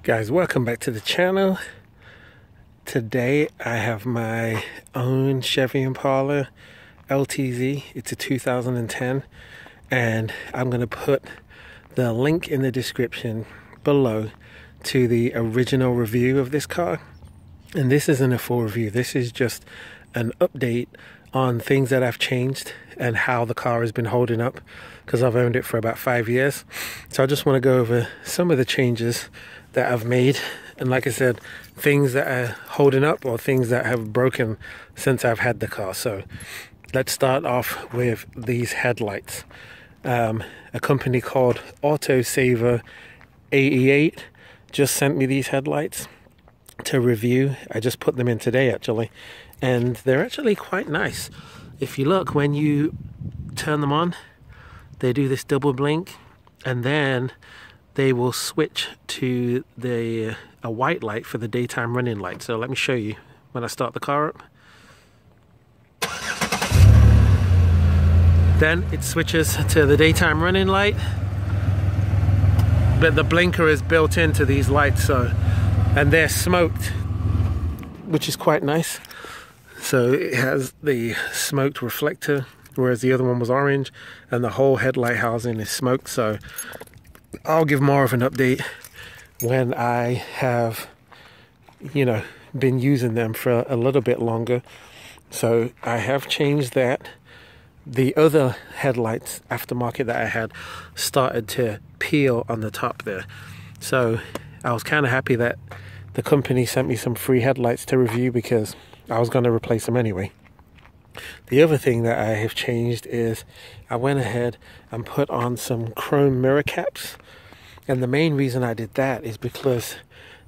Guys, welcome back to the channel. Today I have my own Chevy Impala LTZ. It's a 2010 and I'm going to put the link in the description below to the original review of this car. And this isn't a full review, this is just an update on things that I've changed and how the car has been holding up, because I've owned it for about 5 years. So I just want to go over some of the changes that I've made, and like I said, things that are holding up or things that have broken since I've had the car. So let's start off with these headlights. A company called Autosaver 88 just sent me these headlights to review. I just put them in today actually, and they're actually quite nice. If you look, when you turn them on, they do this double blink, and then they will switch to a white light for the daytime running light. So let me show you when I start the car up. Then it switches to the daytime running light, but the blinker is built into these lights, and they're smoked, which is quite nice. So it has the smoked reflector, whereas the other one was orange, and the whole headlight housing is smoked. So I'll give more of an update when I have, been using them for a little bit longer. So I have changed that. The other headlights aftermarket that I had started to peel on the top there. So I was kind of happy that the company sent me some free headlights to review, because I was going to replace them anyway. The other thing that I have changed is I went ahead and put on some chrome mirror caps. And the main reason I did that is because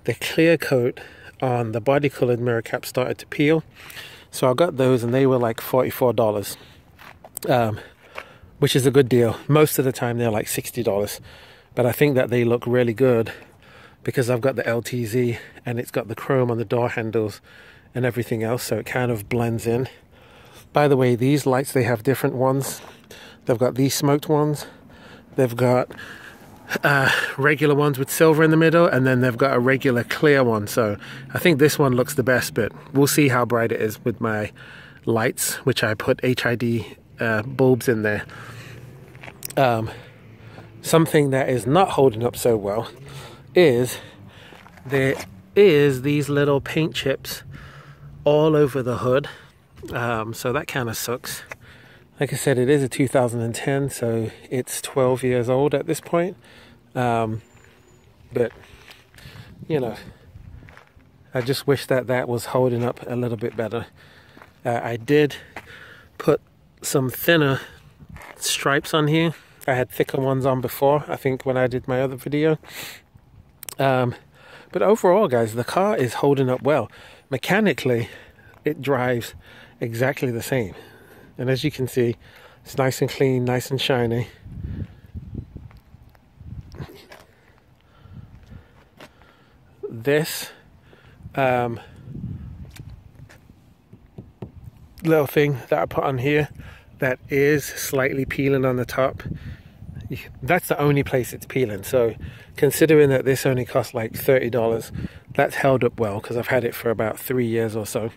the clear coat on the body colored mirror cap started to peel. So I got those, and they were like $44, which is a good deal. Most of the time they're like $60, but I think that they look really good because I've got the LTZ and it's got the chrome on the door handles and everything else, so it kind of blends in. By the way, these lights, they have different ones. They've got these smoked ones, they've got regular ones with silver in the middle, and then they've got a regular clear one. So I think this one looks the best, but we'll see how bright it is with my lights, which I put HID bulbs in there. Something that is not holding up so well is there is these little paint chips all over the hood. So that kind of sucks. Like I said, it is a 2010, so it's 12 years old at this point. But I just wish that was holding up a little bit better. I did put some thinner stripes on here. I had thicker ones on before, I think, when I did my other video. But overall, guys, the car is holding up well. Mechanically, it drives exactly the same. And as you can see, it's nice and clean, nice and shiny. This little thing that I put on here that is slightly peeling on the top, that's the only place it's peeling. So considering that this only cost like $30, that's held up well, because I've had it for about 3 years or so.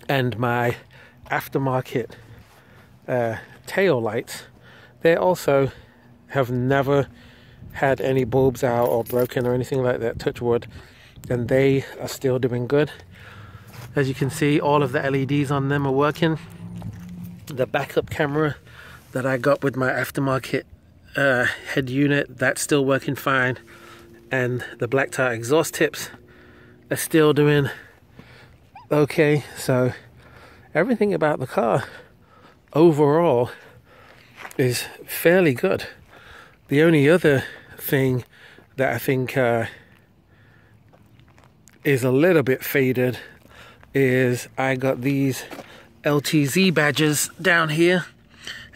And my aftermarket tail lights, they also have never had any bulbs out or broken or anything like that, touch wood, and they are still doing good. As you can see, all of the LEDs on them are working. The backup camera that I got with my aftermarket head unit, that's still working fine, and the black tar exhaust tips are still doing okay. So everything about the car overall is fairly good. The only other thing that I think is a little bit faded is I got these LTZ badges down here,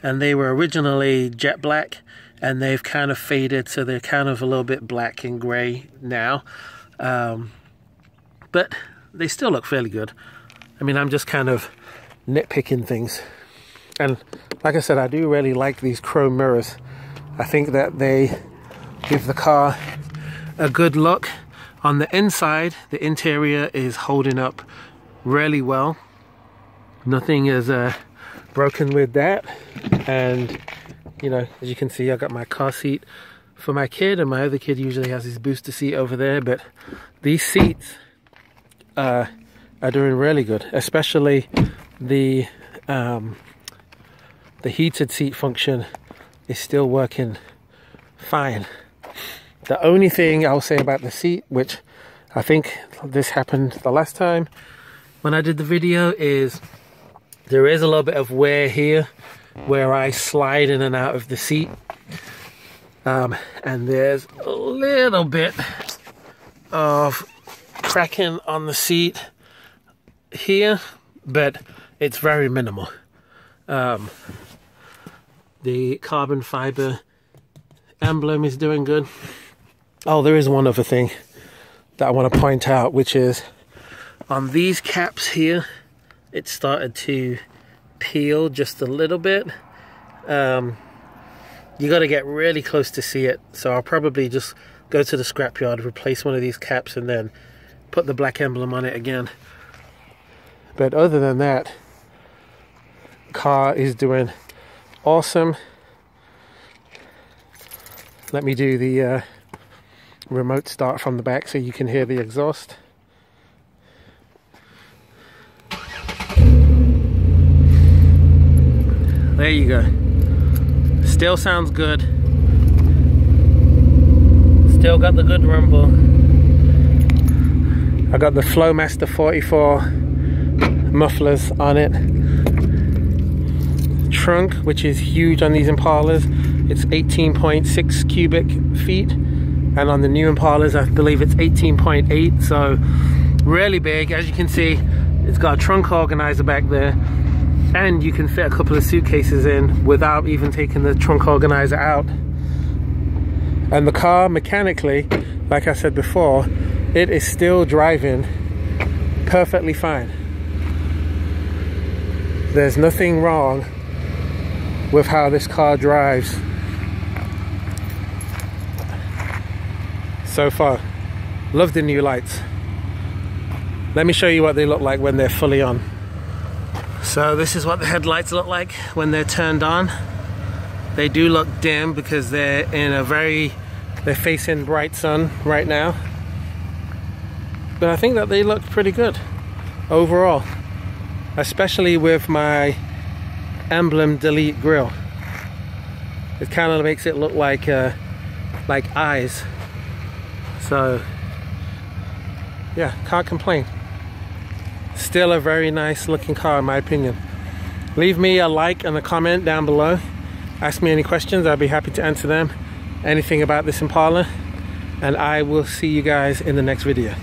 and they were originally jet black, and they've kind of faded, so they're kind of a little bit black and gray now, but they still look fairly good. I mean, I'm just kind of nitpicking things. And like I said, I do really like these chrome mirrors. I think that they give the car a good look. On the inside, the interior is holding up really well. Nothing is broken with that. And you know, as you can see, I got my car seat for my kid, and my other kid usually has his booster seat over there. But these seats are doing really good, especially the heated seat function is still working fine. The only thing I'll say about the seat, which I think this happened the last time when I did the video, is there is a little bit of wear here where I slide in and out of the seat, and there's a little bit of cracking on the seat here, but it's very minimal. The carbon fiber emblem is doing good. Oh, there is one other thing that I want to point out, which is on these caps here, it started to peel just a little bit. You got to get really close to see it, so I'll probably just go to the scrapyard, replace one of these caps, and then put the black emblem on it again. But other than that, car is doing awesome. Let me do the remote start from the back so you can hear the exhaust. There you go. Still sounds good. Still got the good rumble. I got the Flowmaster 44 mufflers on it. Trunk, which is huge on these Impalas, it's 18.6 cubic feet, and on the new Impalas I believe it's 18.8, so really big. As you can see, it's got a trunk organizer back there, and you can fit a couple of suitcases in without even taking the trunk organizer out. And the car, mechanically, like I said before, it is still driving perfectly fine. There's nothing wrong with how this car drives so far. Love the new lights. Let me show you what they look like when they're fully on. So this is what the headlights look like when they're turned on. They do look dim because they're facing bright sun right now. But I think that they look pretty good overall, especially with my emblem delete grille. It kind of makes it look like eyes. So yeah, can't complain. Still a very nice looking car in my opinion. Leave me a like and a comment down below. Ask me any questions, I'll be happy to answer them. Anything about this Impala, and I will see you guys in the next video.